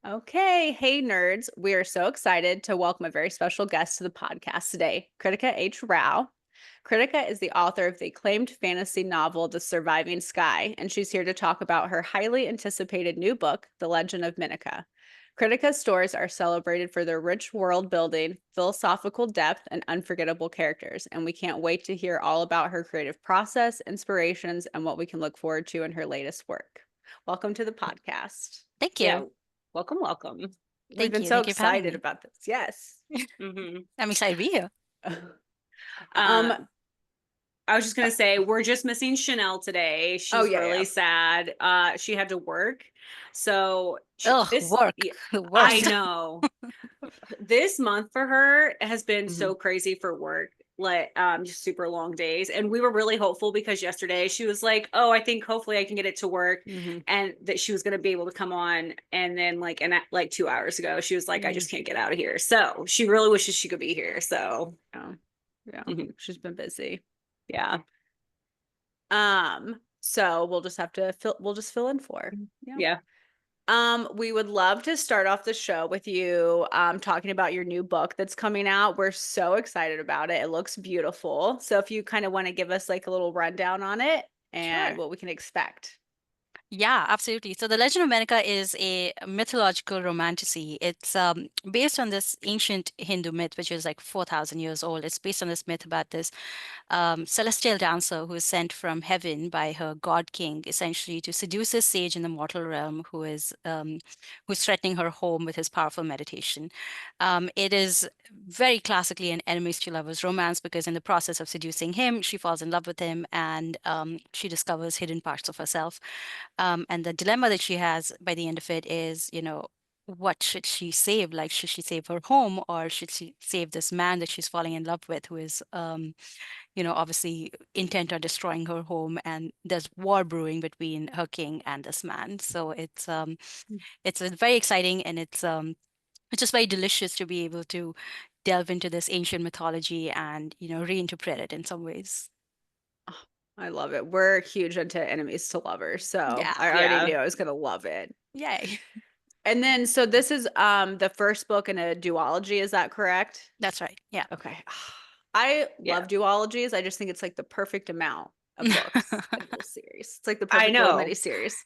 Okay, hey nerds. We are so excited to welcome a very special guest to the podcast today, Kritika H. Rao. Kritika is the author of the acclaimed fantasy novel The Surviving Sky, and she's here to talk about her highly anticipated new book, The Legend of Meneka. Kritika's stories are celebrated for their rich world building, philosophical depth, and unforgettable characters, and we can't wait to hear all about her creative process, inspirations, and what we can look forward to in her latest work. Welcome to the podcast. Thank Yeah, you. welcome, welcome. We've Thank been you. so Thank you for having excited me. about this. Yes. hmm I'm excited to be here. Um, Uh, I was just gonna say we're just missing Chanel today. oh She's yeah, yeah. really sad. She had to work, so Oh, this. work. Yeah, The I worst. know this month for her has been Mhm. so crazy for work. Like just super long days, and we were really hopeful because yesterday she was like, "Oh, I think hopefully I can get it to work," Mhm. and that she was going to be able to come on. And then like 2 hours ago, she was like, "I Mhm. just can't get out of here." So she really wishes she could be here. So Yeah. Yeah. mhm, She's been busy. yeah, So we'll just fill in for her. Yeah. yeah. We would love to start off the show with you talking about your new book that's coming out. We're so excited about it. It looks beautiful. So if you kind of want to give us like a little rundown on it and Sure. what we can expect. Yeah, absolutely. So The Legend of Meneka is a mythological romantasy. It's based on this ancient Hindu myth, which is like 4,000 years old. It's based on this myth about this celestial dancer who is sent from heaven by her god king, essentially to seduce a sage in the mortal realm who's threatening her home with his powerful meditation. It is very classically an enemies to lovers romance because in the process of seducing him, she falls in love with him and she discovers hidden parts of herself. And the dilemma that she has by the end of it is, what should she save? Like, should she save her home or should she save this man that she's falling in love with, who is, obviously intent on destroying her home? And there's war brewing between her king and this man. So it's very exciting and it's just very delicious to be able to delve into this ancient mythology and reinterpret it in some ways. Oh, I love it. We're huge into enemies to lovers, so Yeah. I already Yeah. knew I was gonna love it. Yay. And then so this is the first book in a duology, is that correct? That's right. Yeah. Okay. I Yeah. love duologies. I just think it's like the perfect amount of books in a whole series. It's like the I perfect little mini know. series.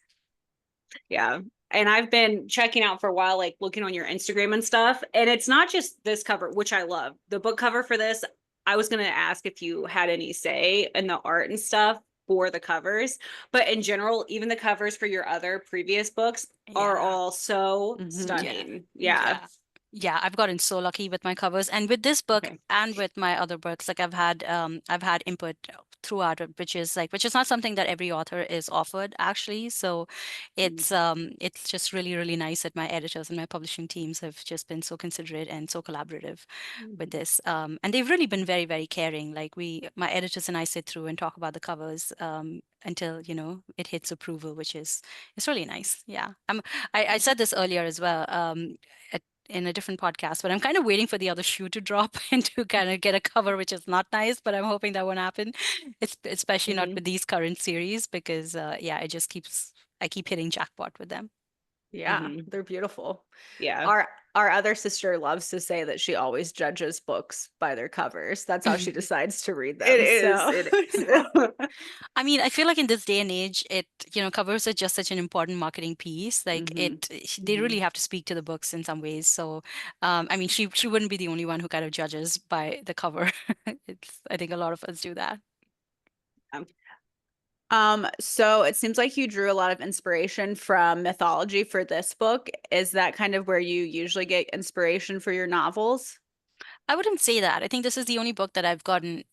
Yeah. And I've been checking out for a while, like looking on your Instagram and stuff. And it's not just this cover, which I love. The book cover for this, I was going to ask if you had any say in the art and stuff for the covers. But in general, even the covers for your other previous books are Yeah. all so Yeah. stunning. Yeah. Yeah. Yeah, I've gotten so lucky with my covers. And with this book Okay. and with my other books, like I've had input throughout it, which is not something that every author is offered actually. So it's just really, really nice that my editors and my publishing teams have just been so considerate and so collaborative with this. And they've really been very, very caring. Like my editors and I sit through and talk about the covers until, it hits approval, which is it's really nice. Yeah. I said this earlier as well. In a different podcast, but I'm kind of waiting for the other shoe to drop and to kind of get a cover which is not nice, but I'm hoping that won't happen. It's especially not Mhm. with these current series because yeah, I keep hitting jackpot with them. Yeah, Mhm. they're beautiful. Yeah. Our other sister loves to say that she always judges books by their covers. That's how she decides to read It them. is. So, It is. yeah. I mean, I feel like in this day and age, covers are just such an important marketing piece. Like Mhm. they really Mhm. have to speak to the books in some ways. So, I mean, she wouldn't be the only one who kind of judges by the cover. I think a lot of us do that. Um, So it seems like you drew a lot of inspiration from mythology for this book. Is that kind of where you usually get inspiration for your novels? I wouldn't say that. I think this is the only book that I've gotten,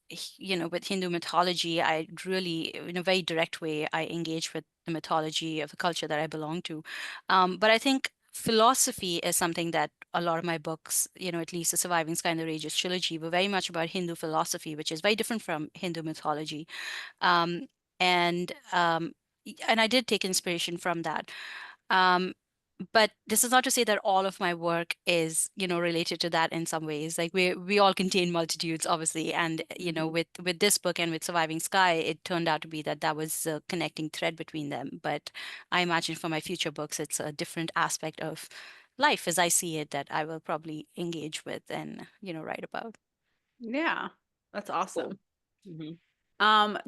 with Hindu mythology. I really, in a very direct way, I engage with the mythology of the culture that I belong to. But I think philosophy is something that a lot of my books, at least the Surviving Sky and the Rages trilogy, were very much about Hindu philosophy, which is very different from Hindu mythology. Um, and I did take inspiration from that. Um, but this is not to say that all of my work is, related to that in some ways. Like we all contain multitudes, obviously, and Mhm. with this book and with Surviving Sky, it turned out to be that was a connecting thread between them. But I imagine for my future books, it's a different aspect of life as I see it that I will probably engage with and, write about. Yeah, that's awesome. Mhm.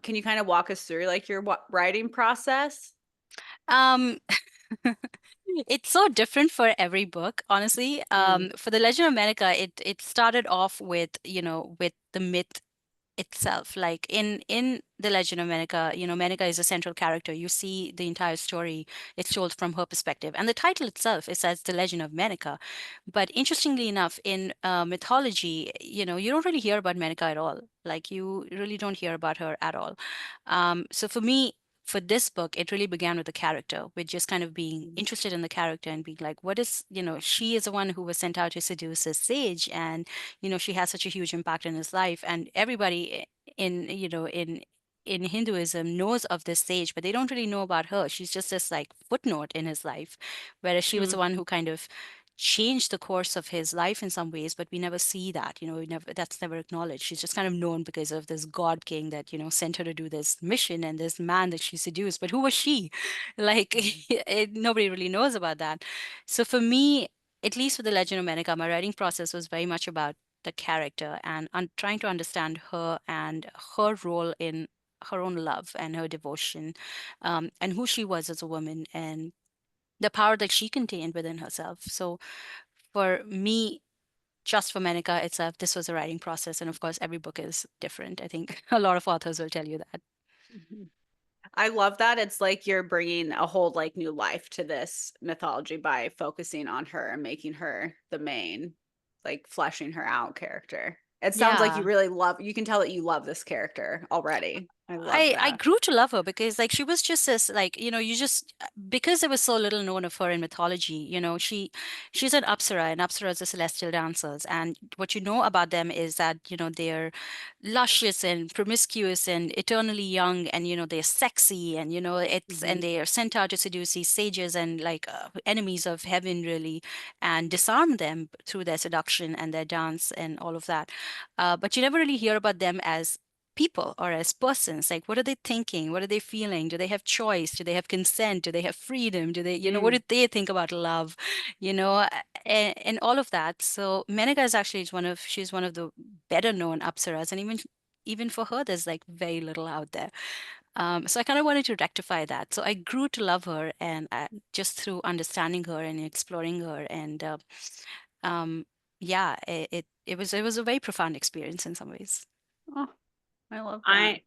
Can you kind of walk us through like your writing process? Um, it's so different for every book, honestly. For the Legend of Meneka, it started off with, with the myth itself. Like in the Legend of Meneka, Meneka is a central character. You see the entire story, it's told from her perspective, and the title itself, it says the Legend of Meneka. But interestingly enough, in mythology, you don't really hear about Meneka at all. Like, you really don't hear about her at all. So for me, for this book, it really began with the character, with just kind of being interested in the character and being like, what is, she is the one who was sent out to seduce this sage, and she has such a huge impact in his life, and everybody in in Hinduism knows of this sage, but they don't really know about her. She's just this like footnote in his life, whereas she was the one who kind of changed the course of his life in some ways, but we never see that. We never, that's never acknowledged. She's just kind of known because of this god king that sent her to do this mission, and this man that she seduced. But who was she? Like, nobody really knows about that. So for me, at least with the Legend of Meneka, my writing process was very much about the character and trying to understand her and her role in her own love and her devotion, and who she was as a woman, and the power that she contained within herself. So for me, just for Meneka itself, this was a writing process. And of course, every book is different. I think a lot of authors will tell you that. I love that. It's like you're bringing a whole like new life to this mythology by focusing on her and making her the main, like fleshing her out character. It sounds like you Yeah. really love, you can tell that you love this character already. I love I that. grew to love her because like she was just this, like, you just, because there was so little known of her in mythology, she's an apsara, and apsaras are celestial dancers, and what you know about them is that they're luscious and promiscuous and eternally young, and they're sexy, and and they are sent out to seduce these sages and like enemies of heaven, really, and disarm them through their seduction and their dance and all of that. But you never really hear about them as people or as persons. Like, what are they thinking? What are they feeling? Do they have choice? Do they have consent? Do they have freedom? Do they, what do they think about love? And all of that. So Menaka is actually she's one of the better known apsaras, and even for her, there's like very little out there. So I kind of wanted to rectify that. So I grew to love her, and just through understanding her and exploring her, and um, yeah, it was a very profound experience in some ways. Oh, I love that.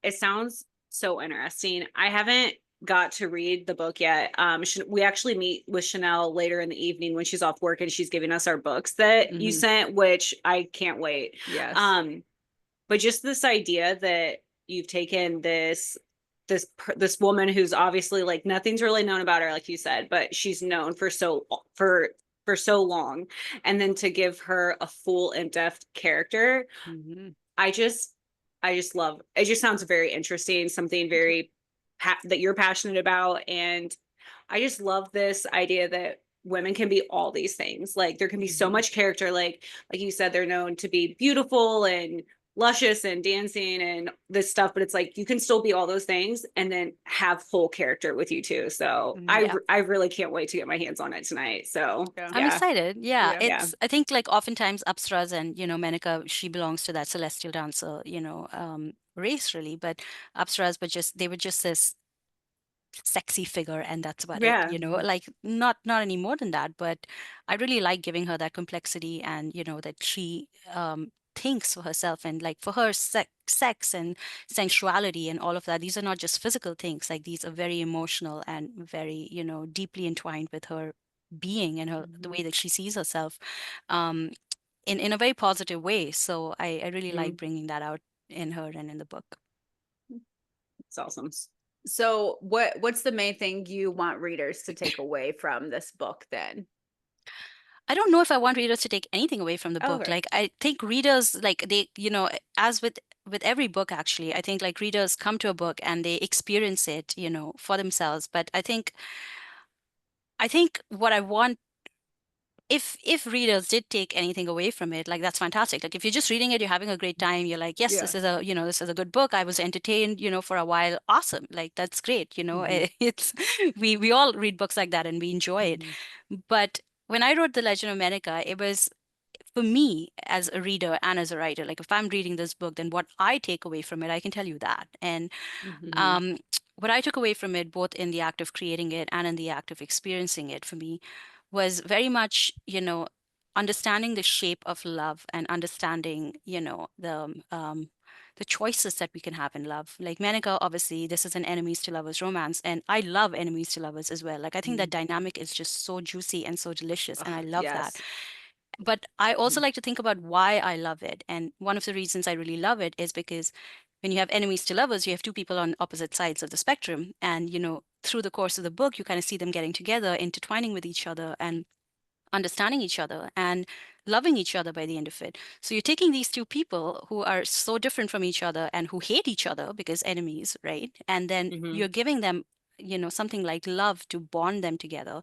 It sounds so interesting. I haven't got to read the book yet. We actually meet with Chanel later in the evening when she's off work, and she's giving us our books that you sent, which I can't wait. Yes. But just this idea that you've taken this woman who's obviously like nothing's really known about her, like you said, but she's known for so long, and then to give her a full in-depth character, I just love it. Just sounds very interesting, something very that you're passionate about. And I just love this idea that women can be all these things. Like, there can be so much character. Like you said, they're known to be beautiful and luscious and dancing and this stuff, but it's like you can still be all those things and then have whole character with you too. So Yeah. I really can't wait to get my hands on it tonight. So I'm excited. Yeah, Yeah. I think like oftentimes Apsaras and Menaka, she belongs to that celestial dancer, race, really. But Apsaras they were just this sexy figure, and that's about it. Yeah. Like, not any more than that. But I really like giving her that complexity, and that she thinks for herself, and like for her, sex and sensuality and all of that, these are not just physical things. Like, these are very emotional and very deeply entwined with her being and her the way that she sees herself, um in a very positive way. So I really like bringing that out in her and in the book. It's awesome. So what's the main thing you want readers to take away from this book then? I don't know if I want readers to take anything away from the book. Okay. Like, I think readers, like, they, as with every book, actually, I think like readers come to a book and they experience it, for themselves. But I think what I want, if readers did take anything away from it, like, that's fantastic. Like, if you're just reading it, you're having a great time, you're like, yes, Yeah. this is a good book, I was entertained, for a while, awesome, like, that's great. It's we all read books like that and we enjoy it. But when I wrote The Legend of Meneka, it was for me as a reader and as a writer. Like if I'm reading this book, then what I take away from it, I can tell you that. And Mhm. what I took away from it, both in the act of creating it and in the act of experiencing it for me, was very much, understanding the shape of love and understanding, the choices that we can have in love. Like Meneka, obviously, this is an enemies to lovers romance, and I love enemies to lovers as well. Like I think that Mhm. dynamic is just so juicy and so delicious, and I Ugh, love that. yes. But I also Mhm. like to think about why I love it. And one of the reasons I really love it is because when you have enemies to lovers, you have two people on opposite sides of the spectrum. And, through the course of the book, you kind of see them getting together, intertwining with each other, and understanding each other and loving each other by the end of it. So you're taking these two people who are so different from each other and who hate each other because enemies, right? And then Mhm. you're giving them, something like love to bond them together,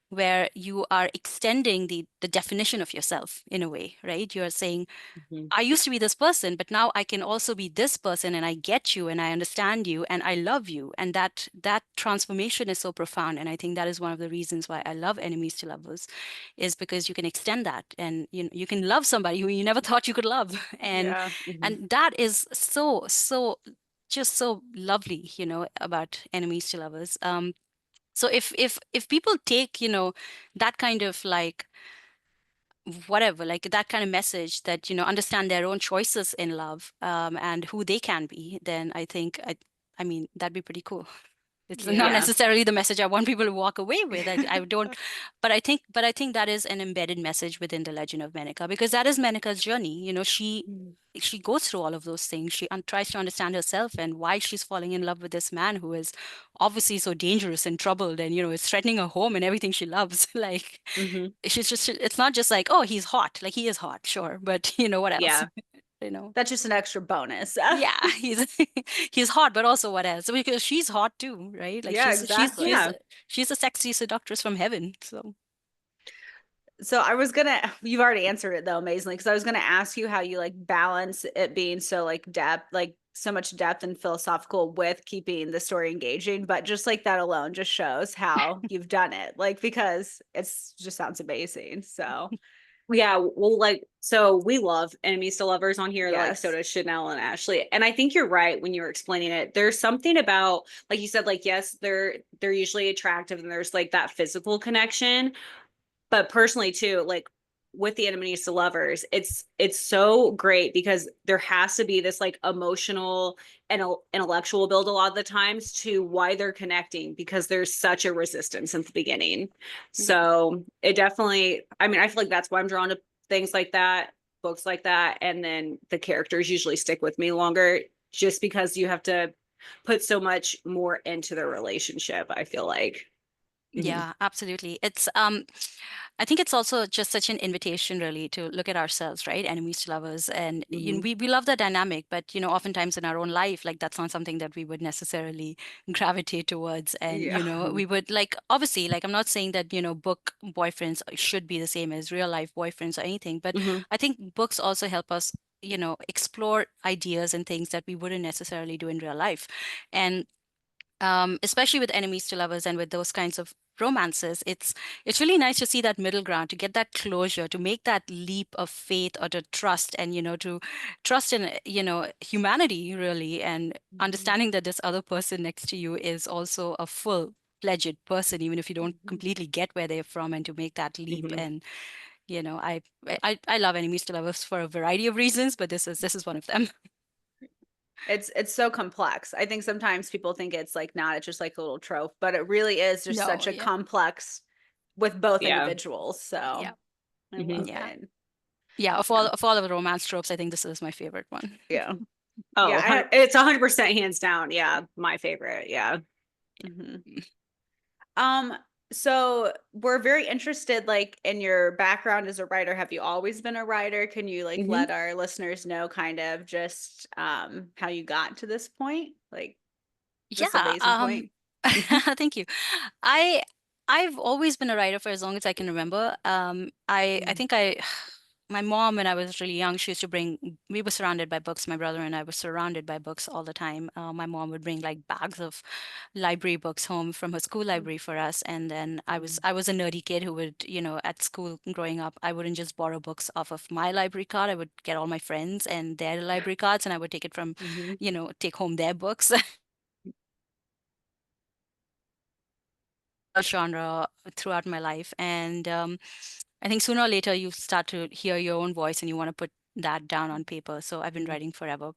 where you are extending the definition of yourself in a way, right? You're saying, Mhm. I used to be this person, but now I can also be this person, and I get you and I understand you and I love you. And that transformation is so profound. And I think that is one of the reasons why I love enemies to lovers, is because you can extend that, and you can love somebody who you never thought you could love. And Yeah. Mhm. and that is so just so lovely, about enemies to lovers. So if people take, that kind of like whatever, like that kind of message, that understand their own choices in love, and who they can be, then I think I mean that'd be pretty cool. It's not Yeah. Yeah. necessarily the message I want people to walk away with. I don't, but I think that is an embedded message within the Legend of Meneka, because that is Meneka's journey. Mhm. She goes through all of those things. She tries to understand herself and why she's falling in love with this man who is obviously so dangerous and troubled, and is threatening her home and everything she loves. Like Mhm. it's not just like, oh, he's hot. Like he is hot, sure, but what else? Yeah. you know. That's just an extra bonus. Yeah, he's he's hot, but also what else? Because she's hot too, right? Like Yeah, she's she's exactly. she's Yeah. she's a sexy seductress from heaven. So So I was gonna, you've already answered it though amazingly, because I was gonna ask you how you like balance it being so like depth, like so much depth and philosophical with keeping the story engaging, but just like that alone just shows how you've done it. Like because it's just sounds amazing. So Yeah. Well, like, so we love enemies to lovers on here. Like, so yes. does Chanel and Ashley. And I think you're right when you were explaining it. There's something about, like you said, like, yes, they're usually attractive and there's like that physical connection. But personally too, like with the enemies to lovers, it's so great because there has to be this like emotional and intellectual build a lot of the times to why they're connecting, because there's such a resistance in the beginning. yeah, So it definitely, I mean, I feel like that's why I'm drawn to things like that, books like that, and then the characters usually stick with me longer, just because you have to put so much more into the relationship, I feel like. Mhm. yeah, absolutely. I think it's also just such an invitation, really, to look at ourselves, right? Enemies to lovers. And Mhm. we love that dynamic, but oftentimes in our own life, like that's not something that we would necessarily gravitate towards. And Yeah. we would like, obviously, like I'm not saying that, book boyfriends should be the same as real life boyfriends or anything, but Mhm. I think books also help us, explore ideas and things that we wouldn't necessarily do in real life. And especially with enemies to lovers and with those kinds of romances, it's really nice to see that middle ground, to get that closure, to make that leap of faith, or to trust, and to trust in humanity, really, and Mhm. understanding that this other person next to you is also a full fledged person, even if you don't Mhm. completely get where they're from, and to make that leap. Mhm. And I love enemies to lovers for a variety of reasons, but this is one of them. It's so complex. I think sometimes people think it's like not, it's just like a little trope, but it really is just No, such a yeah, complex with both Yeah. individuals. So yeah, I Mhm. love yeah. it. Yeah, Yeah. of all of the romance tropes, I think this is my favorite one. Yeah. Oh, Yeah. it's 100% hands down. Yeah, my favorite. Yeah. Mhm. Um, so we're very interested like in your background as a writer. Have you always been a writer? Can you like Hmm. let our listeners know kind of just how you got to this point? Like this Yeah, amazing point? thank you. I I've always been a writer for as long as I can remember. I think I my mom, when I was really young, she used to we were surrounded by books. My brother and I were surrounded by books all the time. My mom would bring like bags of library books home from her school library for us. And then I was a nerdy kid who would, at school growing up, I wouldn't just borrow books off of my library card. I would get all my friends and their library cards, and I would take it from, take home their books. Genre throughout my life. And I think sooner or later you start to hear your own voice and you want to put that down on paper. So I've been writing forever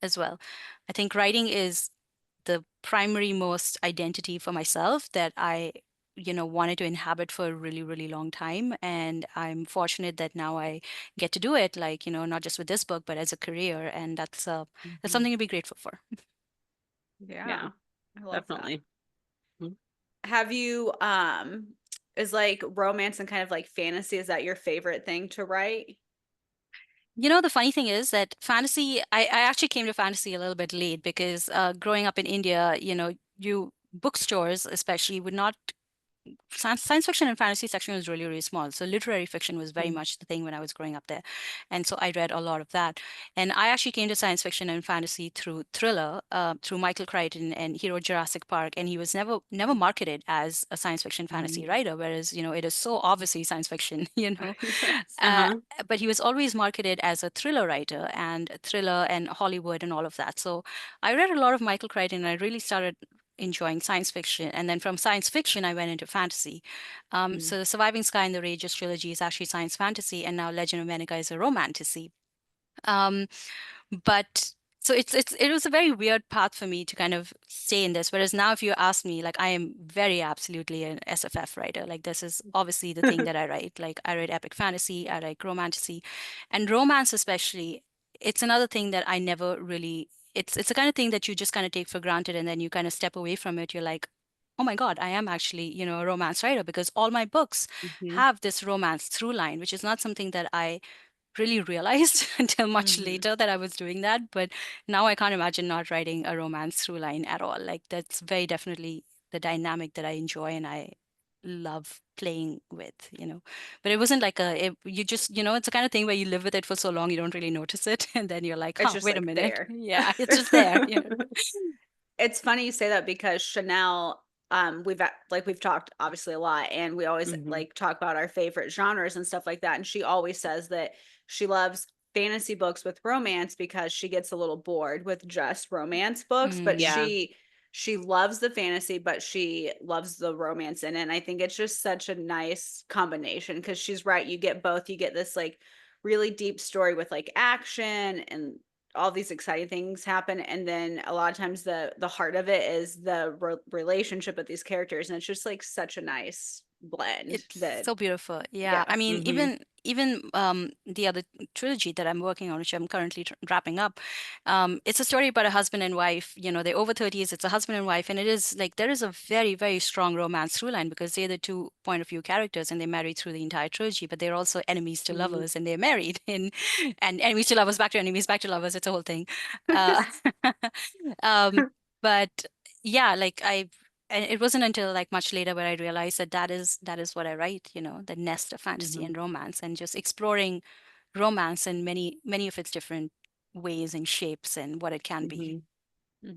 as well. I think writing is the primary most identity for myself that I wanted to inhabit for a really, really long time. And I'm fortunate that now I get to do it, like, not just with this book, but as a career. And that's something to be grateful for. Yeah. I love that. Definitely. Have you is like romance and kind of like fantasy, is that your favorite thing to write? The funny thing is that fantasy, I actually came to fantasy a little bit late because growing up in India, bookstores especially would not science fiction and fantasy section was really, really small. So literary fiction was very much the thing when I was growing up there. And so I read a lot of that. And I actually came to science fiction and fantasy through thriller, through Michael Crichton, and he wrote Jurassic Park. And he was never marketed as a science fiction fantasy writer, whereas, it is so obviously science fiction, Yes. But he was always marketed as a thriller writer and thriller and Hollywood and all of that. So I read a lot of Michael Crichton, and I really started enjoying science fiction. And then from science fiction, I went into fantasy. So the Surviving Sky and the Rages trilogy is actually science fantasy, and now Legend of Meneka is a romantasy. Um, but so it was a very weird path for me to kind of stay in this. Whereas now, if you ask me, like I am very absolutely an SFF writer. Like this is obviously the thing that I write. Like I write epic fantasy, I write romantasy, and romance especially. It's another thing that I never really. It's the kind of thing that you just kind of take for granted, and then you kind of step away from it. You're like, oh my God, I am actually, a romance writer because all my books have this romance through line, which is not something that I really realized until much later that I was doing that. But now I can't imagine not writing a romance through line at all. Like that's very definitely the dynamic that I enjoy and I love playing with. But it wasn't like you just, it's the kind of thing where you live with it for so long, you don't really notice it. And then you're like, It's oh, just wait a like minute. there. Yeah, it's just there. It's funny you say that because Chanel, we've talked obviously a lot, and we always like talk about our favorite genres and stuff like that. And she always says that she loves fantasy books with romance because she gets a little bored with just romance books, but Yeah. she loves the fantasy, but she loves the romance in it. And I think it's just such a nice combination because she's right. You get both. You get this like really deep story with like action and all these exciting things happen, and then a lot of times the heart of it is the relationship with these characters, and it's just like such a nice blend It's that so beautiful. Yeah. I yeah. mean, even the other trilogy that I'm working on, which I'm currently wrapping up, it's a story about a husband and wife. They're over 30s. It's a husband and wife, and it is like there is a very, very strong romance through line because they're the two point of view characters and they're married through the entire trilogy, but they're also enemies to lovers and they're married and enemies to lovers back to enemies back to lovers. It's a whole thing. Uh, but yeah, like and it wasn't until like much later where I realized that that is what I write, the nest of fantasy and romance and just exploring romance in many of its different ways and shapes and what it can be.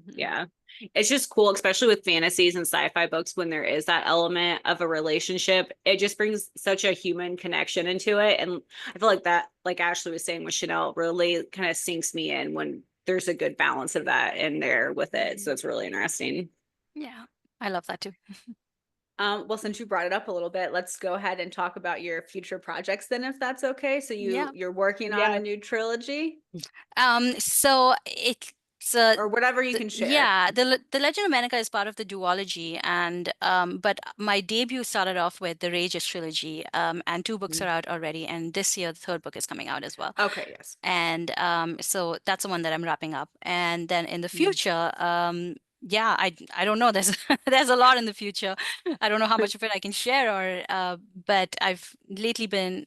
Yeah. It's just cool, especially with fantasies and sci-fi books, when there is that element of a relationship. It just brings such a human connection into it. And I feel like that, like Ashley was saying with Chanel, really kind of sinks me in when there's a good balance of that in there with it. So it's really interesting. Yeah, I love that too. Well, since you brought it up a little bit, let's go ahead and talk about your future projects then, if that's okay. So Yeah. you're working on Yeah. a new trilogy So it's or whatever you can share. yeah, the Legend of Meneka is part of the duology, and but my debut started off with the Rages trilogy, and two books are out already, and this year the third book is coming out as well. Okay, yes. And so that's the one that I'm wrapping up, and then in the future, yeah, I don't know. There's there's a lot in the future. I don't know how much of it I can share, or but I've lately been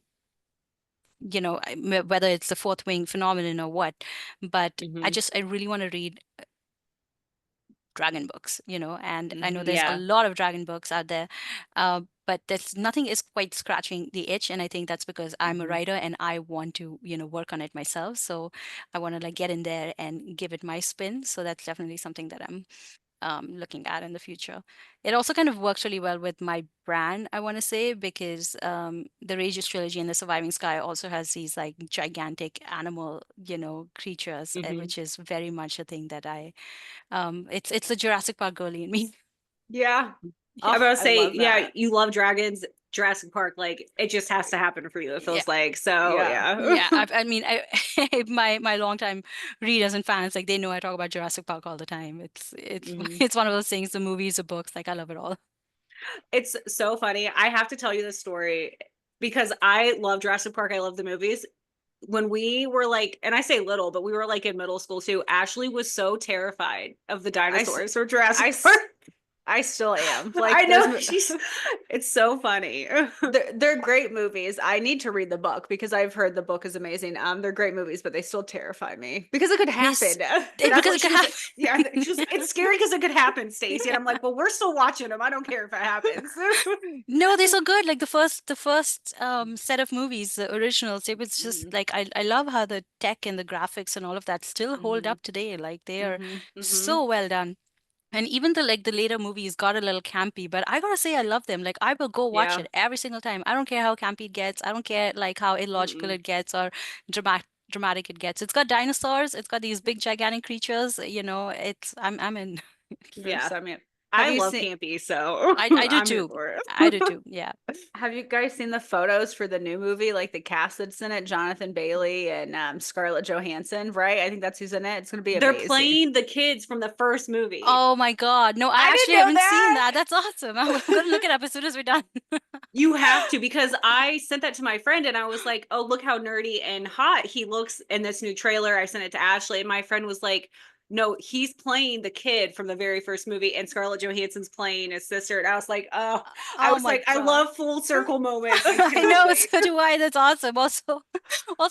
whether it's the fourth wing phenomenon or what, but I really want to read dragon books, and I know there's a Yeah. lot of dragon books out there, but there's nothing is quite scratching the itch. And I think that's because I'm a Mhm. writer and I want to, work on it myself. So I want to like get in there and give it my spin. So that's definitely something that I'm looking at in the future. It also kind of works really well with my brand, I want to say, because the Rageous trilogy and the Surviving Sky also has these like gigantic animal, creatures, Mhm. which is very much a thing that it's the Jurassic Park girly in me. Yeah. I'm Oh, about to I say, love yeah, that. you love dragons, Jurassic Park, like it just has to happen for you, it Yeah. feels like. So Yeah. yeah. Yeah, I mean, my longtime readers and fans, like they know I talk about Jurassic Park all the time. It's Mhm. it's one of those things, the movies, the books, like I love it all. It's so funny. I have to tell you this story because I love Jurassic Park. I love the movies. When we were like, and I say little, but we were like in middle school too, Ashley was so terrified of the I, s- dinosaurs from I, Jurassic Park. s- I still am. I Like know it's so funny. they're great movies. I need to read the book because I've heard the book is amazing. They're great movies, but they still terrify me because it could This happen. That's because what it she could was. happen. Yeah, she was. It's scary because it could happen, Stacey. And I'm like, well, we're still watching them. I don't care if it happens. No, they're so good. Like the first set of movies, the originals, it was just Mhm. like I love how the tech and the graphics and all of that still hold Mhm. up today. Like they are Mhm. Mhm. so well done. And even the later movies got a little campy, but I gotta say I love them. Like I will go watch Yeah. it every single time. I don't care how campy it gets. I don't care like how illogical Mm-mm. it gets or dramatic it gets. It's got dinosaurs. It's got these big gigantic creatures. It's I'm in. Yeah. I mean, have I you love seen campy, so I do I'm here too. for it. I do too. Yeah. have you guys seen the photos for the new movie? Like the cast that's in it, Jonathan Bailey and Scarlett Johansson, right? I think that's who's in it. It's gonna be They're amazing. playing the kids from the first movie. Oh my God. No, I I actually didn't know haven't seen that. that. That's awesome. I'm gonna look it up as soon as we're done. You have to, because I sent that to my friend and I was like, oh, look how nerdy and hot he looks in this new trailer. I sent it to Ashley and my friend was like, no, he's playing the kid from the very first movie and Scarlett Johansson's playing his sister. And I was like, oh, I Oh was my like, I God. love full circle moments. I I cannot know, wait. so do I. That's awesome. Also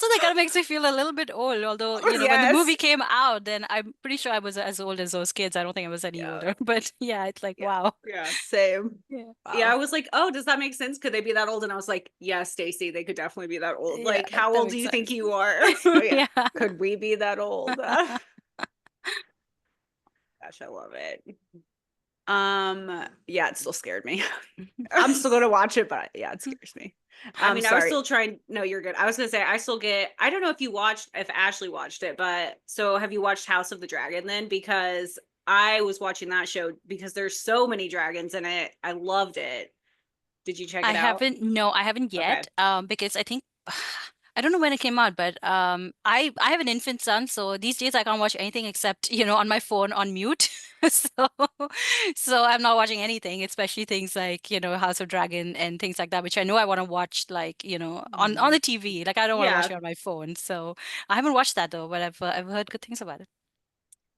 that kind of makes me feel a little bit old. Although, when the movie Yes. came out, then I'm pretty sure I was as old as those kids. I don't think I was any Yeah. older. But yeah, it's like, Yeah. wow. Yeah. Same. Yeah. Yeah, I Wow. was like, oh, does that make sense? Could they be that old? And I was like, yes, Stacey, they could definitely be that old. Yeah, Like, how that old do makes you think sense. you are? Oh yeah. Yeah. Could we be that old? Gosh, I love it. Yeah, it still scared me. I'm still gonna watch it, but yeah, it scares me. I mean, I was Sorry. still trying. No, you're good. I was gonna say I still get. I don't know if Ashley watched it, but so have you watched House of the Dragon then? Because I was watching that show because there's so many dragons in it. I loved it. Did you check I it out? haven't, no, I haven't Okay. yet. Because I think I don't know when it came out, but I have an infant son, so these days I can't watch anything except, on my phone on mute. So so I'm not watching anything, especially things like, House of Dragon and things like that, which I know I want to watch like, on Mhm. the TV. Like I don't want to watch Yeah. it on my phone. So I haven't watched that though, but I've heard good things about it.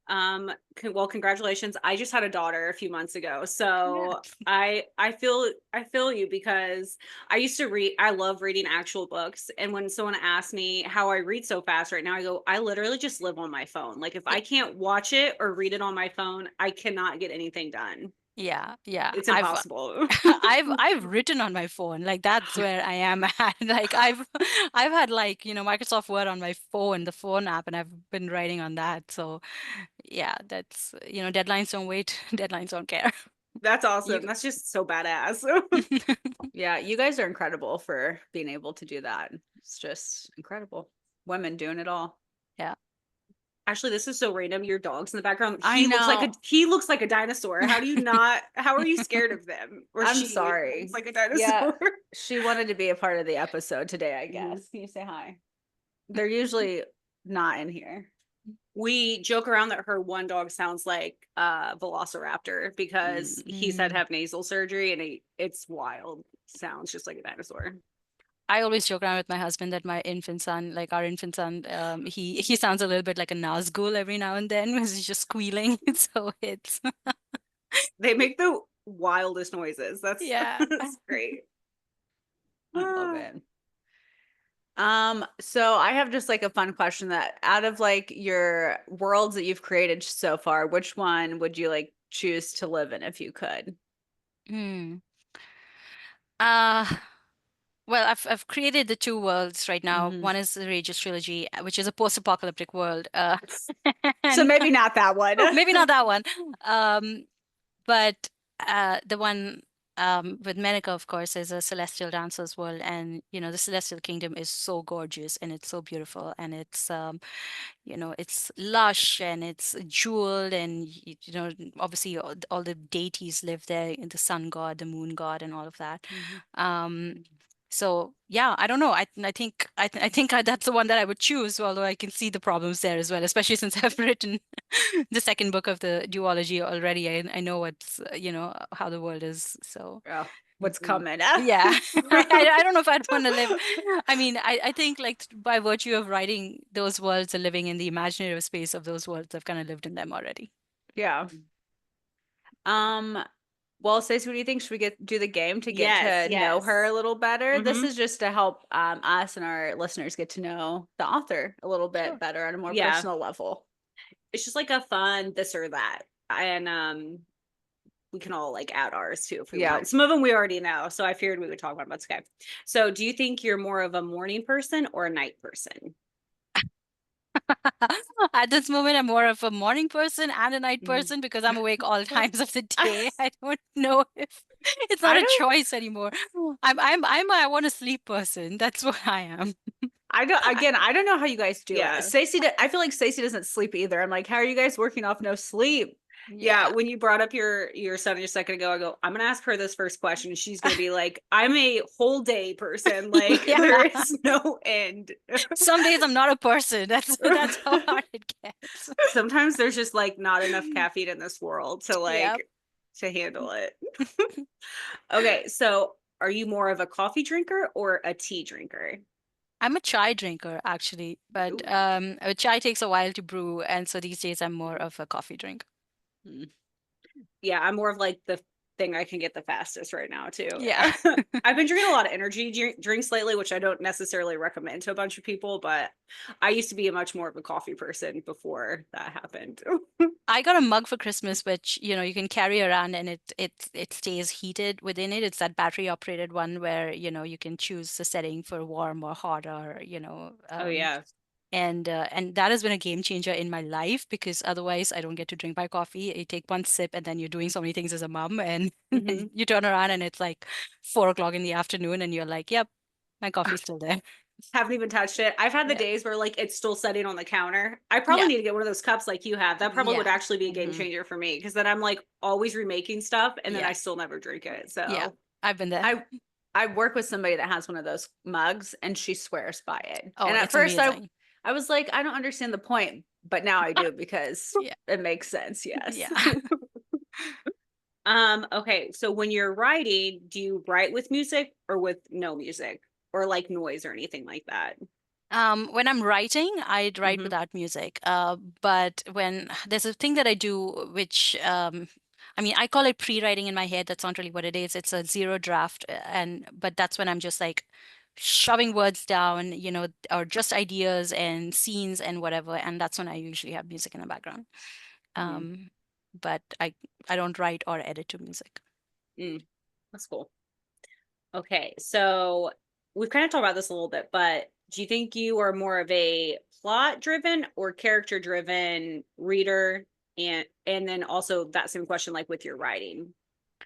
Well, congratulations. I just had a daughter a few months ago. Yeah. So I feel you because I used to read, I love reading actual books. And when someone asks me how I read so fast right now, I go, I literally just live on my phone. Like if I can't watch it or read it on my phone, I cannot get anything done. Yeah, yeah. It's I've impossible. I've written on my phone. Like that's where I am at. Like I've had like, Microsoft Word on my phone, the phone app, and I've been writing on that. So yeah, that's deadlines don't wait, deadlines don't care. That's awesome. You That's just so badass. yeah, you guys are incredible for being able to do that. It's just incredible. Women doing it all. Yeah. Actually, this is so random. Your dog's in the background. I know. He looks like a dinosaur. How do you not how are you scared of them? Or I'm she sorry. looks like a Yeah, dinosaur. she wanted to be a part of the episode today, I Mhm. guess. Can you say hi? They're usually not in here. We joke around that her one dog sounds like a velociraptor because he's had to Mm. have nasal surgery and it's wild. Sounds just like a dinosaur. I always joke around with my husband that my infant son, like our infant son, he sounds a little bit like a Nazgul every now and then because he's just squealing. So it's They make the wildest noises. That's yeah. that's great. I love it. So I have just like a fun question that out of like your worlds that you've created so far, which one would you like choose to live in if you could? Hmm. Uh, well, I've created the two worlds right now. Mhm. One is the Regis trilogy, which is a post-apocalyptic world. So And maybe not that one. maybe not that one. But the one with Meneka, of course, is a celestial dancers world, and the celestial kingdom is so gorgeous and it's so beautiful, and it's it's lush and it's jeweled, and obviously all the deities live there, the sun god, the moon god, and all of that. Mhm. Um, so yeah, I don't know. I think that's the one that I would choose, although I can see the problems there as well, especially since I've written the second book of the duology already. I know what's how the world is. So Oh, what's Mhm. coming? yeah, I don't know if I'd want to live. I mean, I think like by virtue of writing those worlds and living in the imaginative space of those worlds, I've kind of lived in them already. Yeah. Um, well, Stacey, what do you think? Should we do the game to get Yes, to know her a yes. little better? This Mhm. is just to help us and our listeners get to know the author a little bit Sure. better on a more Yeah. personal level. It's just like a fun this or that. And we can all like add ours too if we Yeah. want. Some of them we already know, so I figured we would talk about it. Okay. So, do you think you're more of a morning person or a night person? At this moment, I'm more of a morning person and a night Mhm. person because I'm awake all times of the day. I don't know if it's not I a don't choice anymore. I'm a I want to sleep person. That's what I am. I don't again, I don't know how you guys do Yeah. it. I feel like Stacey doesn't sleep either. I'm like, how are you guys working off no sleep? Yeah, when you brought up your son just a second ago, I go, I'm gonna ask her this first question. And she's gonna be like, I'm a whole day person. Like Yeah. there is no end. Some days I'm not a person. That's how hard it gets. Sometimes there's just like not enough caffeine in this world to Yep. to handle it. Okay, so are you more of a coffee drinker or a tea drinker? I'm a chai drinker actually, but Ooh. a chai takes a while to brew, and so these days I'm more of a coffee drinker. Mm. Yeah, I'm more of like the thing I can get the fastest right now too. Yeah. I've been drinking a lot of energy drinks lately, which I don't necessarily recommend to a bunch of people, but I used to be a much more of a coffee person before that happened. I got a mug for Christmas, which you can carry around, and it stays heated within it. It's that battery operated one where you can choose the setting for warm or hot, or Oh yeah. and that has been a game changer in my life because otherwise I don't get to drink my coffee. You take one sip and then you're doing so many things as a mom, and Hmm. you turn around and it's like 4 o'clock in the afternoon, and you're like, "Yep, my coffee's still there." Haven't even touched it. I've had the Yeah, days where like it's still sitting on the counter. I probably yeah, need to get one of those cups like you have. That probably would yeah, actually be a game Mhm. changer for me because then I'm like always remaking stuff and then I yeah, still never drink it. yeah. So I've been there. I work with somebody that has one of those mugs and she swears by it. Oh, And at it's first amazing. I was like, I don't understand the point, but now I do because Yeah, it makes sense. Yes. yeah. okay, so when you're writing, do you write with music or with no music or like noise or anything like that? When I'm writing, I'd write Hmm. without music. But when there's a thing that I do, which I mean, I call it pre-writing in my head. That's not really what it is. It's a zero draft, and but that's when I'm just like shoving words down, or just ideas and scenes and whatever. And that's when I usually have music in the background. Mm, Um, but I don't write or edit to music. mm, that's cool. Okay, so we've kind of talked about this a little bit, but do you think you are more of a plot driven or character driven reader? And then also that same question, like with your writing,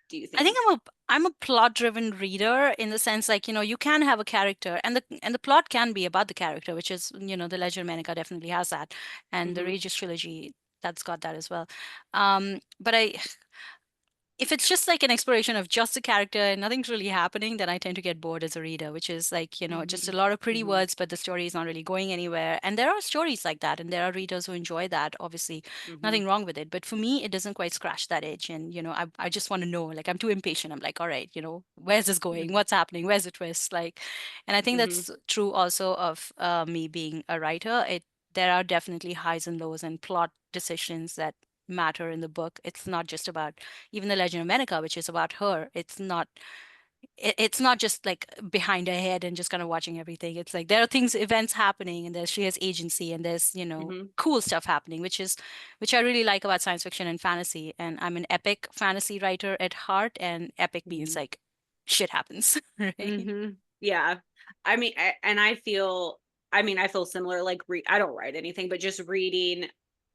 do you I think think? I'm a plot-driven reader in the sense like, you can have a character and the plot can be about the character, which is, the Legend of Meneka definitely has that. And the Hmm. Regis trilogy, that's got that as well. But if it's just like an exploration of just a character and nothing's really happening, then I tend to get bored as a reader, which is like, just a Hmm. lot of pretty Hmm. words, but the story is not really going anywhere. And there are stories like that, and there are readers who enjoy that. Obviously, Hmm. nothing wrong with it. But for me, it doesn't quite scratch that itch. And, I just want to know, like, I'm too impatient. I'm like, all right, where's this going? What's happening? Where's the twist? Like, and I think Hmm. that's true also of me being a writer. There are definitely highs and lows and plot decisions that matter in the book. It's not just about even the Legend of Meneka, which is about her. It's not. it's not just like behind her head and just kind of watching everything. It's like there are things, events happening, and she has agency, and there's Mm-hmm. cool stuff happening, which I really like about science fiction and fantasy. And I'm an epic fantasy writer at heart, and epic means like shit happens, right? Mm-hmm. Yeah. I mean, I feel similar. Like, I don't write anything, but just reading,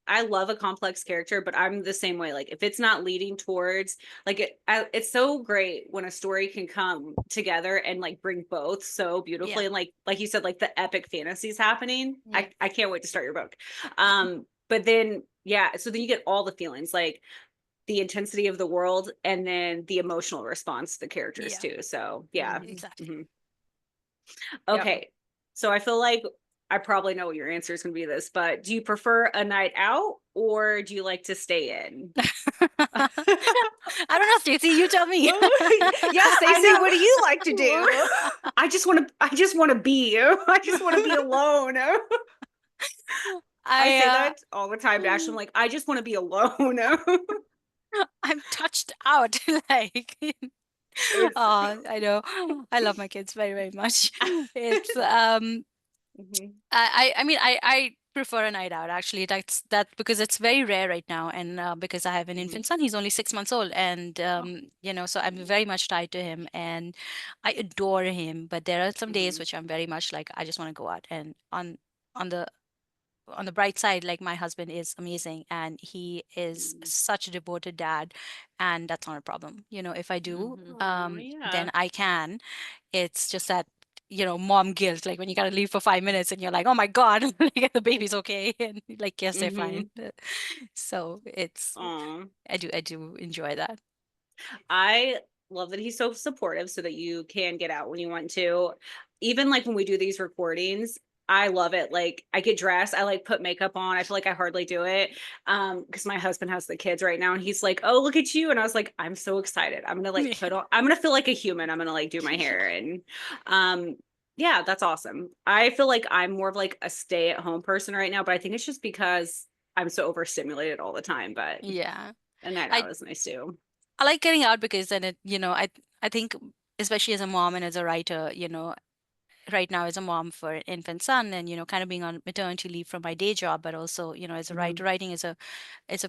I love a complex character, but I'm the same way. Like, if it's not leading towards, like, it's so great when a story can come together and like bring both so Yeah. beautifully. And like you said, like the epic fantasies happening. Yeah. I can't wait to start your book. But then, yeah, so then you get all the feelings, like the intensity of the world and then the emotional response to the characters Yeah. too. So yeah. Exactly. Mhm. Yep. Okay. So I feel like I probably know what your answer is going to be this, but do you prefer a night out or do you like to stay in? I don't know, Stacey, you tell me. Yeah, I Stacey, know. what do you like to do? I just want to be you. I just want to be alone. I say I that all the time to Ash. I'm like, I just want to be alone. I'm touched out. Like, It's oh, I know. I love my kids very, very much. It's Mhm. I mean I prefer a night out actually. That because it's very rare right now, and because I have an Mhm. infant son, he's only 6 months old, and so I'm very much tied to him, and I adore him. But there are some days Mhm. which I'm very much like I just want to go out, and on the on the bright side, like my husband is amazing and he is Mhm. such a devoted dad, and that's not a problem. If I do, Mhm. Aw, yeah. then I can. It's just that, mom guilt, like when you gotta leave for 5 minutes and you're like, oh my God, like, the baby's okay. And like, yes, they're Mhm. fine. So Aw. I do enjoy that. I love that he's so supportive so that you can get out when you want to. Even like when we do these recordings, I love it. Like I get dressed, I like put makeup on. I feel like I hardly do it. Because my husband has the kids right now and he's like, "Oh, look at you." And I was like, "I'm so excited. I'm gonna like put on, I'm gonna feel like a human. I'm gonna like do my hair." And yeah, that's awesome. I feel like I'm more of like a stay-at-home person right now, but I think it's just because I'm so overstimulated all the time. But Yeah. a night I out is nice too. I like getting out because then I think, especially as a mom and as a writer, right now as a mom for an infant son, and kind of being on maternity leave from my day job, but also as a writer, Mhm. writing is a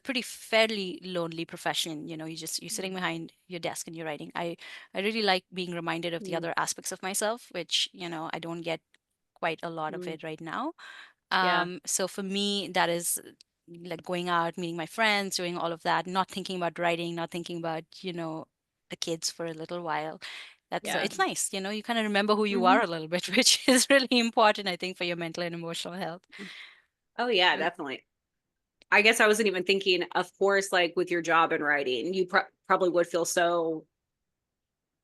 pretty fairly lonely profession. You're sitting behind your desk and you're writing. I really like being reminded of the Mhm. other aspects of myself, which I don't get quite a lot of Mhm. it right now. Yeah. So for me, that is like going out, meeting my friends, doing all of that, not thinking about writing, not thinking about, the kids for a little while. Yeah. It's nice, you kind of remember who you are Mhm. a little bit, which is really important, I think, for your mental and emotional health. Oh yeah, Uh, definitely. I guess I wasn't even thinking, of course, like with your job and writing, you probably would feel so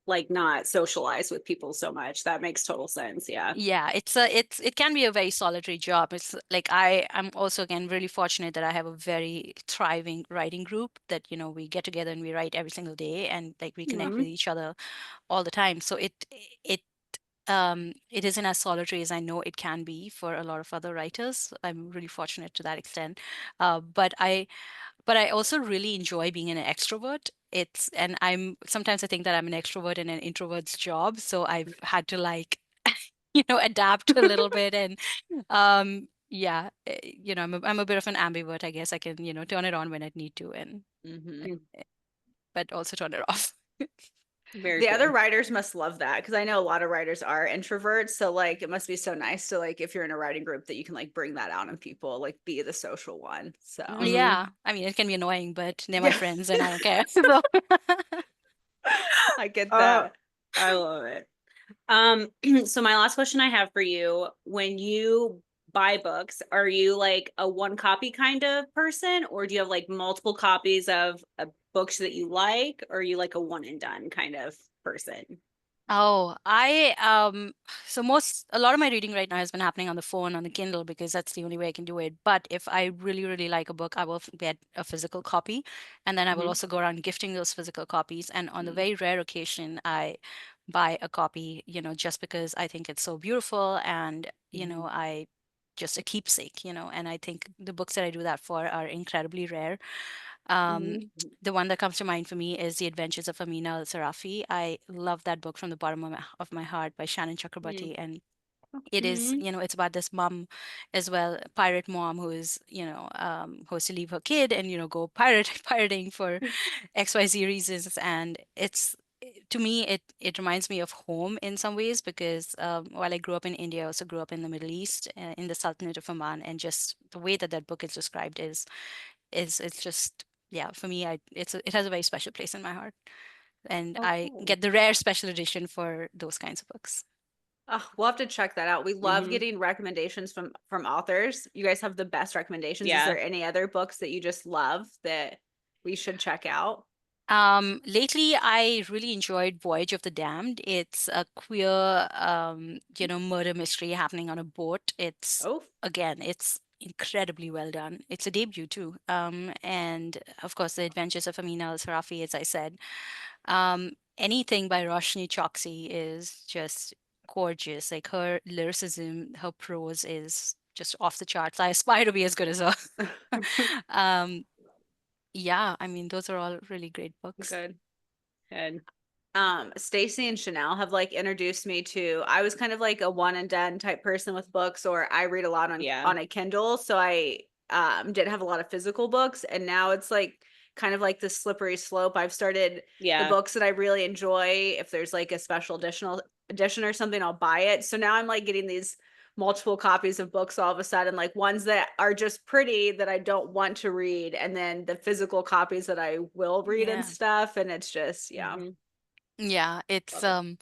like not socialized with people so much. That makes total sense. Yeah. Yeah, it can be a very solitary job. It's like I'm also again really fortunate that I have a very thriving writing group that, we get together and we write every single day, and like we connect with Mhm. each other all the time. So it it isn't as solitary as I know it can be for a lot of other writers. I'm really fortunate to that extent. But I also really enjoy being an extrovert. And sometimes I think that I'm an extrovert in an introvert's job. So I've had to like, adapt a little bit. And yeah, I'm a bit of an ambivert, I guess. I can, turn it on when I need to, and Mhm. Mm. but also turn it off. Very The other cool. writers must love that because I know a lot of writers are introverts. So like it must be so nice to like if you're in a writing group that you can like bring that out on people, like be the social one. So Hmm. Yeah, I mean, it can be annoying, but they're my yeah, friends and I don't care. So I get Oh, that. I love it. So my last question I have for you, when you buy books, are you like a one copy kind of person, or do you have like multiple copies of books that you like, or are you like a one and done kind of person? Oh, a lot of my reading right now has been happening on the phone, on the Kindle, because that's the only way I can do it. But if I really, really like a book, I will get a physical copy, and then I will Hmm. also go around gifting those physical copies. And on the Mm. very rare occasion, I buy a copy, just because I think it's so beautiful, and Hmm. I just a keepsake, and I think the books that I do that for are incredibly rare. Um, the one that comes to mind for me is The Adventures of Amina al-Sarafi. I love that book from the bottom of my heart by Shannon Chakrabarti. And it is, Mhm. it's about this mom as well, pirate mom who is, who has to leave her kid and, go pirating for XYZ reasons. And to me, it reminds me of home in some ways because while I grew up in India, I also grew up in the Middle East, in the Sultanate of Oman, and just the way that that book is described is it's just, yeah, for me, it has a very special place in my heart, and Oh, I cool. get the rare special edition for those kinds of books. Oh, we'll have to check that out. We love getting recommendations from authors. You guys have the best recommendations. Is Yeah. there any other books that you just love that we should check out? Lately, I really enjoyed Voyage of the Damned. It's a queer, murder mystery happening on a boat. Oh, It's incredibly well done. It's a debut too. And of course, The Adventures of Amina al-Sarafi, as I said. Anything by Roshni Chokshi is just gorgeous. Like her lyricism, her prose is just off the charts. I aspire to be as good as her. um, yeah, I mean, those are all really great books. Good. Good. Stacy and Chanel have like introduced me to, I was kind of like a one and done type person with books, or I read a lot on a Kindle. So I didn't have a lot of physical books, and now it's like kind of like this slippery slope. I've started the books that I really enjoy. If there's like a special edition or something, I'll buy it. So now I'm like getting these multiple copies of books all of a sudden, like ones that are just pretty that I don't want to read, and then the physical copies that I will read and Yeah. stuff. And it's just, yeah. Yeah, it's Love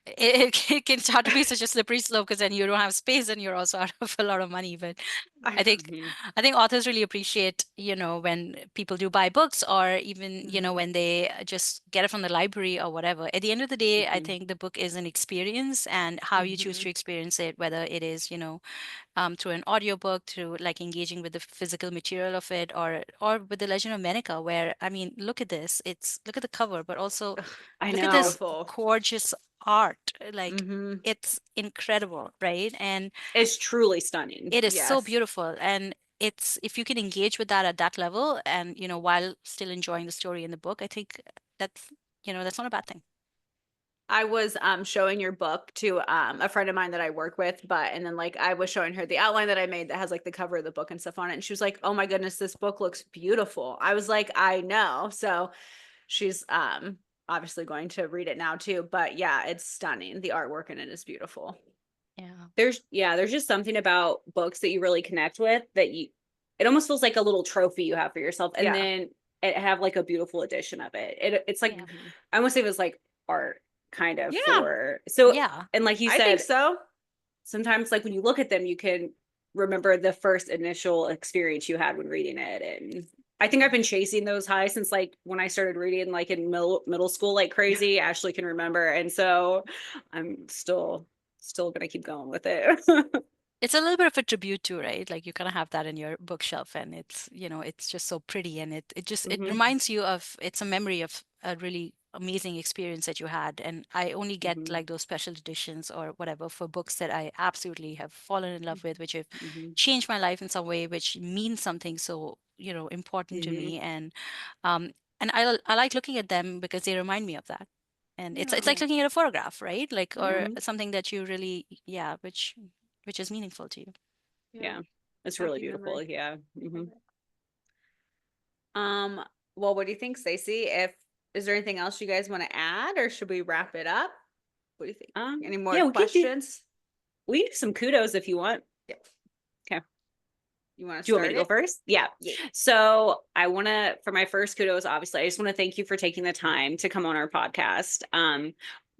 it can start to be such a slippery slope because then you don't have space and you're also out of a lot of money. But I think I think authors really appreciate, when people do buy books, or even, when they just get it from the library or whatever. At the end of the day, I think the book is an experience, and how you choose to experience it, whether it is, through an audiobook, through like engaging with the physical material of it, or with the Legend of Meneka, where, I mean, look at this. Look at the cover, but also I look at know. this gorgeous art. Like, Mm-hmm. it's incredible, right? And It's truly stunning. it is so Yes. beautiful. And it's, if you can engage with that at that level, and, while still enjoying the story in the book, I think that's not a bad thing. I was showing your book to a friend of mine that I work with, and then like I was showing her the outline that I made that has like the cover of the book and stuff on it, and she was like, "Oh my goodness, this book looks beautiful." I was like, "I know." So she's obviously going to read it now too, but yeah, it's stunning. The artwork in it is beautiful. Yeah. There's just something about books that you really connect with, that it almost feels like a little trophy you have for yourself, and then it have like a beautiful edition of it. It's like, Yeah. I almost say it was like art kind of Yeah. Yeah. and like you I said, think so. sometimes like when you look at them, you can remember the first initial experience you had when reading it. And I think I've been chasing those highs since like when I started reading like in middle school like crazy. Ashley can remember, and so I'm still gonna keep going with it. It's a little bit of a tribute too, right? Like, you kind of have that in your bookshelf, and it's just so pretty, and it reminds you of, it's a memory of a really amazing experience that you had. And I only get like those special editions or whatever for books that I absolutely have fallen in love with, which have changed my life in some way, which means something so, important to me. Um and I like looking at them because they remind me of that. And it's like looking at a photograph, right? Like, or something that you really, yeah, which is meaningful to you. Yeah, it's really Happy beautiful. memory. Yeah. Well, what do you think, Stacey? Is there anything else you guys want to add, or should we wrap it up? What do you think? Any more Yeah, questions? we can do some kudos if you want. Yeah. Okay. You want to Do you want me start to go it? first? Yeah. Yeah. So I want to, for my first kudos, obviously, I just want to thank you for taking the time to come on our podcast.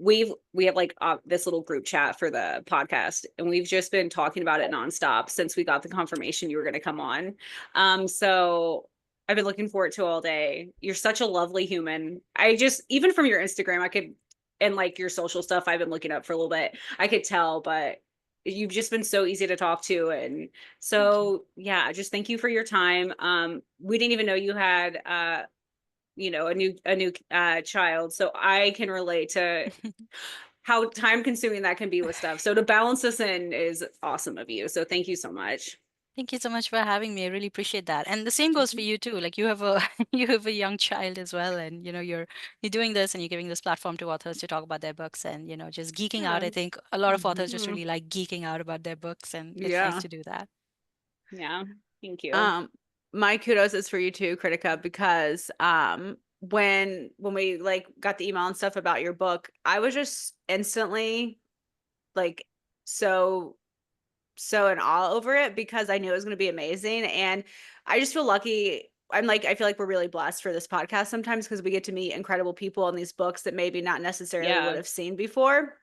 We have like this little group chat for the podcast, and we've just been talking about it nonstop since we got the confirmation you were going to come on. So I've been looking forward to all day. You're such a lovely human. I just, even from your Instagram, I could, and like your social stuff, I've been looking up for a little bit. I could tell, but you've just been so easy to talk to. And so, yeah, just thank you for your time. We didn't even know you had, a new child. So I can relate to how time consuming that can be with stuff. So to balance this in is awesome of you. So thank you so much. Thank you so much for having me. I really appreciate that. And the same goes for you too. Like you have a you have a young child as well, and you're doing this and you're giving this platform to authors to talk about their books and just geeking out. Yeah. I think a lot of authors just Mhm. really like geeking out about their books, and it's nice Yeah. to do that. Yeah. Thank you. My kudos is for you too, Kritika, because when we like got the email and stuff about your book, I was just instantly like so in awe over it because I knew it was going to be amazing. And I just feel lucky. I feel like we're really blessed for this podcast sometimes because we get to meet incredible people in these books that maybe not necessarily would Yeah. have seen before.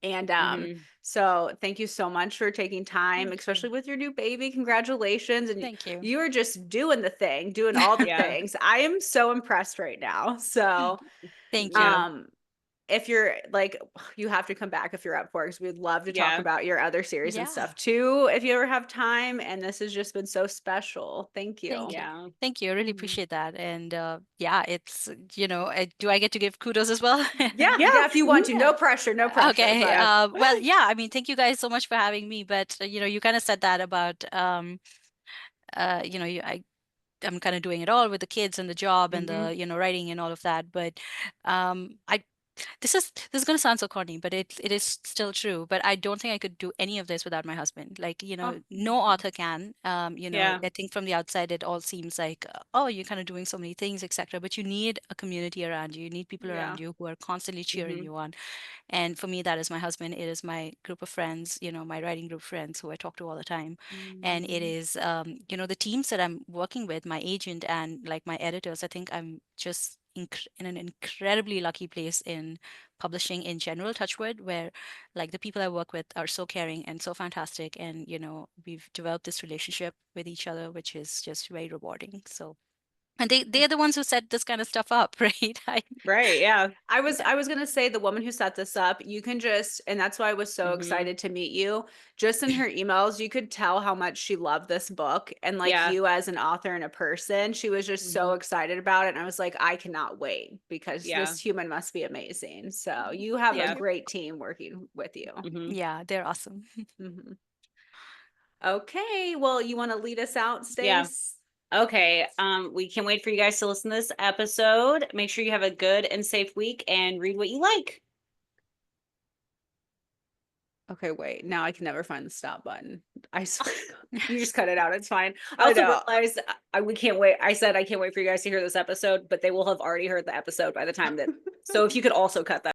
And Mhm. so thank you so much for taking time, Thank especially you. with your new baby. Congratulations. And Thank you. you are just doing the thing, doing all the Yeah. things. I am so impressed right now. So Thank you. Yeah. if you're like, you have to come back if you're up for it, because we'd love to talk Yeah. about your other series and Yeah. stuff too, if you ever have time. And this has just been so special. Thank you. Thank you. Yeah. Thank you. I really Mhm. appreciate that. And yeah, it's do I get to give kudos as well? Yeah, Yeah. if you want to. Yeah. No pressure, no pressure. Okay. But Yeah. Well, yeah, I mean, thank you guys so much for having me. But you kind of said that about I'm kind of doing it all with the kids and the job and Mhm. the writing and all of that. But I this is going to sound so corny, but it is still true. But I don't think I could do any of this without my husband. Like, Oh, no author can. Yeah. I think from the outside it all seems like, oh, you're kind of doing so many things, etc. But you need a community around you. You need people yeah. around you who are constantly cheering Mhm. you on. And for me, that is my husband. It is my group of friends, my writing group friends who I talk to all the time. And it Mhm. is, the teams that I'm working with, my agent and like my editors. I think I'm just in an incredibly lucky place in publishing in general, touchwood, where like the people I work with are so caring and so fantastic. And, we've developed this relationship with each other, which is just very rewarding. So, and they're the ones who set this kind of stuff up, right? Right. Yeah. I was Yeah. gonna say the woman who set this up, you can just, and that's why I was so Mhm. excited to meet you. Just in her emails, you could tell how much she loved this book and like Yeah. you as an author and a person. She was just so Mhm. excited about it. And I was like, I cannot wait because Yeah. this human must be amazing. So you have Thank a Yeah. you. great team working with you. Mhm. Yeah, they're awesome. Mhm. Okay, well, you want to lead us out, Yeah. Stace? Okay. We can't wait for you guys to listen to this episode. Make sure you have a good and safe week and read what you like. Okay, wait. Now I can never find the stop button. I swear. You just cut it out. It's fine. I I also know. realized we can't wait. I said I can't wait for you guys to hear this episode, but they will have already heard the episode by the time that. So if you could also cut that.